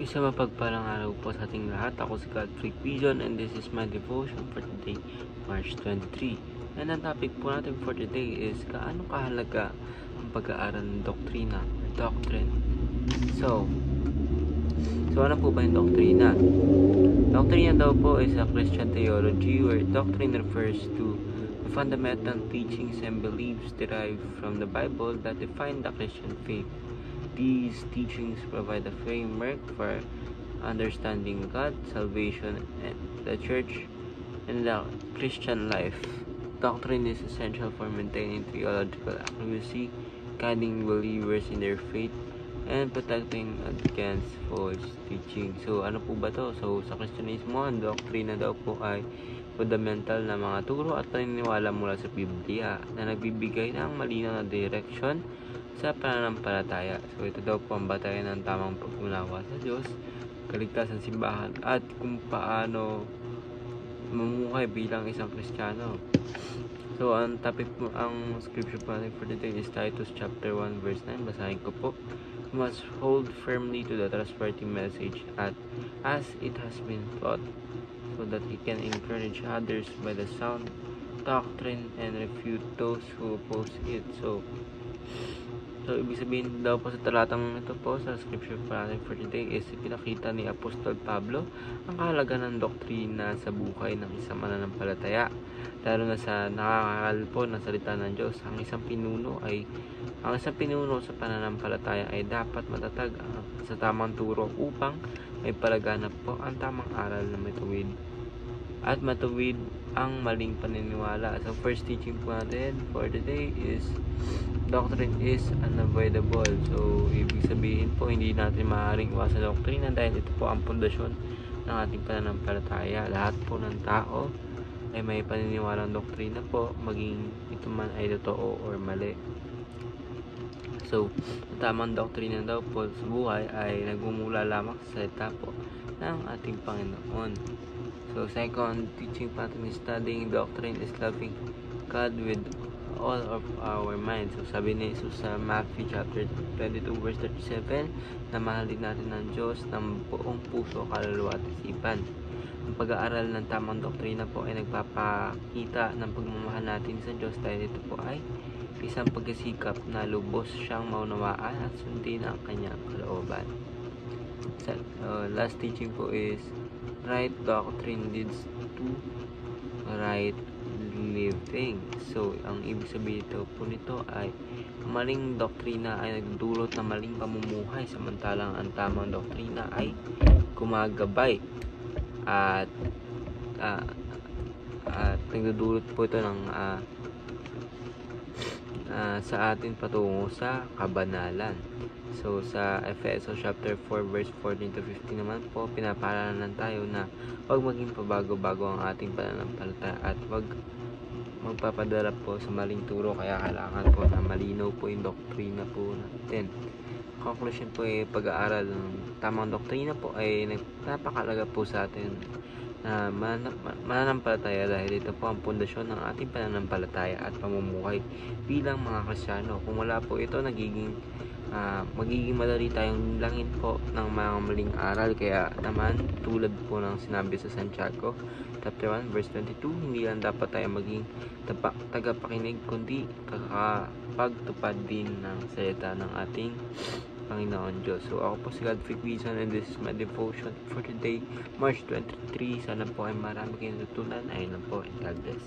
Isang mapagpalang araw po sa ating lahat. Ako si Godfrey Vision and this is my devotion for today, March 23. And ang topic po natin for today is gaano kahalaga ang pag-aaral ng doktrina or doctrine. So ano po ba yung doktrina? Doktrina daw po is a Christian theology where doctrine refers to the fundamental teachings and beliefs derived from the Bible that define the Christian faith. These teachings provide a framework for understanding God, salvation, and the church and the Christian life. Doctrine is essential for maintaining theological accuracy, guiding believers in their faith, and protecting against false teaching. So, ano po ba to? So, sa Kristyanismo, ang doktrina daw po ay fundamental na mga turo at paniniwala mula sa Biblia na nagbibigay ng malinaw na direksyon sa pananampalataya. So, ito daw po ang batayan ng tamang pag-unawa sa Diyos, kaligtasan simbahan, at kung paano mamumuhay bilang isang Kristiyano. So, ang scripture po natin for today is Titus chapter 1 verse 9. Basahin ko po. You must hold firmly to the trustworthy message as it has been taught, so that you can encourage others by the sound doctrine and refute those who oppose it. So ibig sabihin daw po sa talatang ito po sa scripture po natin for today is pinakita ni Apostol Pablo ang kahalaga ng doktrina sa buhay ng isang mananampalataya, lalo na sa nakakakal po ng salita ng Diyos. Ang isang pinuno sa pananampalataya ay dapat matatag sa tamang turo upang may palaganap po ang tamang aral na matuwid at matuwid ang maling paniniwala. So first teaching po natin for today is doctrine is unavoidable. So ibig sabihin po hindi natin maaaring iwasan sa doktrina dahil ito po ang pundasyon ng ating pananampalataya. Lahat po ng tao ay may paniniwalang doktrina po, maging ito man ay totoo or mali. So, ang tamang doktrina daw po sa buhay ay nagmumula lamang sa salita po ng ating Panginoon. So, second teaching pattern is studying doctrine is loving God with all of our minds. So, sabi ni Jesus sa Matthew chapter 22 verse 37 na mahalin natin ng Diyos ng buong puso, kaluluwa at isipan. Ang pag-aaral ng tamang doktrina po ay nagpapakita ng pagmamahal natin sa Diyos dahil ito po ay isang pagsisikap na lubos siyang maunawaan at sundin ang kanyang kalooban. So, last teaching po is right doctrine leads to right living. So, ang ibig sabihin po nito ay maling doktrina ay nagdudulot ng maling pamumuhay, samantalang ang tamang doktrina ay gumagabay at nagdudulot po ito ng sa atin patungo sa kabanalan. So sa Efeso chapter 4 verse 14 to 15 naman po, pinapaalalanan tayo na huwag maging pabago-bago ang ating pananampalataya at huwag magpapadala po sa maling turo, kaya kailangan po na malinaw po yung doktrina po natin. Conclusion po ay pag-aaral ng tamang doktrina po ay napakalaga po sa atin na mananampalataya dahil ito po ang pundasyon ng ating pananampalataya at pamumuhay bilang mga Kristiyano. Kung wala po ito, magiging madali tayong langin po ng mga maling aral. Kaya naman, tulad po ng sinabi sa Santiago chapter 1 verse 22, hindi lang dapat tayo maging tagapakinig kundi kakapagtupad din ng salita ng ating Panginoon Diyos. So ako po si Godfrey Vision and this is my devotion for today, March 23. Sana po ay marami kayong natutunan. Ayun lang po, and God bless.